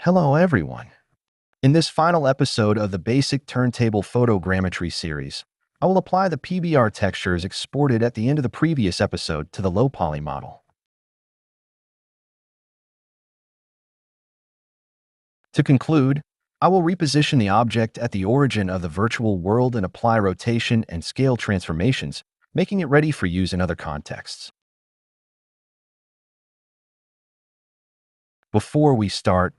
Hello everyone. In this final episode of the Basic Turntable Photogrammetry series, I will apply the PBR textures exported at the end of the previous episode to the low poly model. To conclude, I will reposition the object at the origin of the virtual world and apply rotation and scale transformations, making it ready for use in other contexts. Before we start,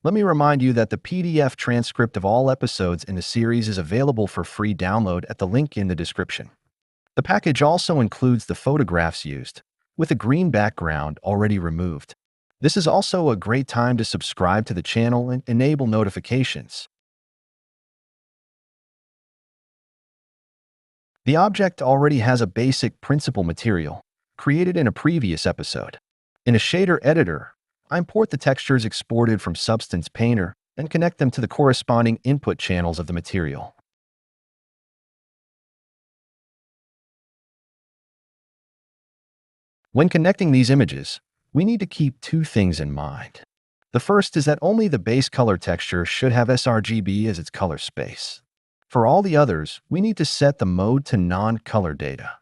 let me remind you that the PDF transcript of all episodes in the series is available for free download at the link in the description. The package also includes the photographs used, with a green background already removed. This is also a great time to subscribe to the channel and enable notifications. The object already has a basic principal material, created in a previous episode. In a shader editor, I import the textures exported from Substance Painter and connect them to the corresponding input channels of the material. When connecting these images, we need to keep two things in mind. The first is that only the base color texture should have sRGB as its color space. For all the others, we need to set the mode to non-color data.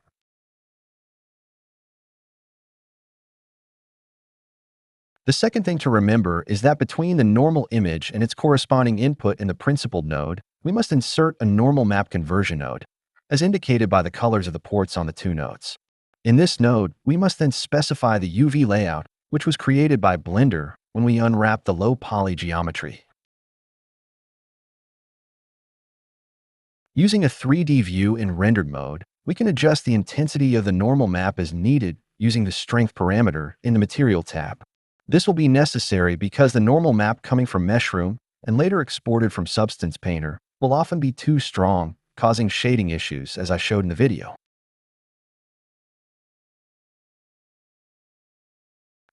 The second thing to remember is that between the normal image and its corresponding input in the principled node, we must insert a normal map conversion node, as indicated by the colors of the ports on the two nodes. In this node, we must then specify the UV layout, which was created by Blender when we unwrapped the low poly geometry. Using a 3D view in rendered mode, we can adjust the intensity of the normal map as needed using the strength parameter in the Material tab. This will be necessary because the normal map coming from Meshroom and later exported from Substance Painter will often be too strong, causing shading issues, as I showed in the video.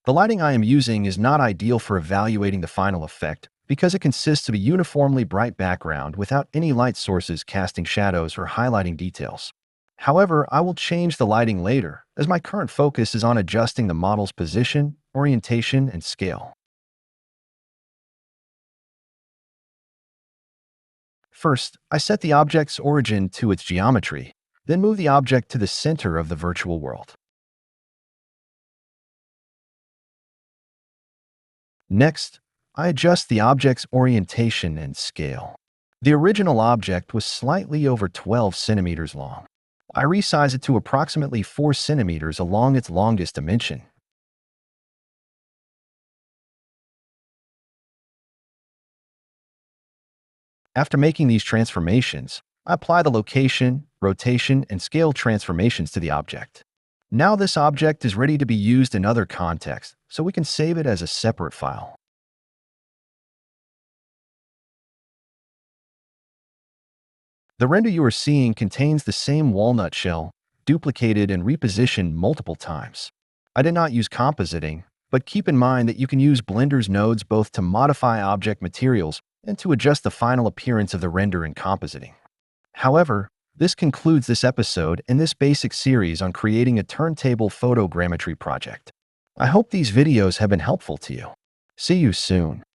The lighting I am using is not ideal for evaluating the final effect because it consists of a uniformly bright background without any light sources casting shadows or highlighting details. However, I will change the lighting later, as my current focus is on adjusting the model's position, orientation, and scale. First, I set the object's origin to its geometry, then move the object to the center of the virtual world. Next, I adjust the object's orientation and scale. The original object was slightly over 12 centimeters long. I resize it to approximately 4 centimeters along its longest dimension. After making these transformations, I apply the location, rotation, and scale transformations to the object. Now this object is ready to be used in other contexts, so we can save it as a separate file. The render you are seeing contains the same walnut shell, duplicated and repositioned multiple times. I did not use compositing, but keep in mind that you can use Blender's nodes both to modify object materials and to adjust the final appearance of the render in compositing. However, this concludes this episode and this basic series on creating a turntable photogrammetry project. I hope these videos have been helpful to you. See you soon.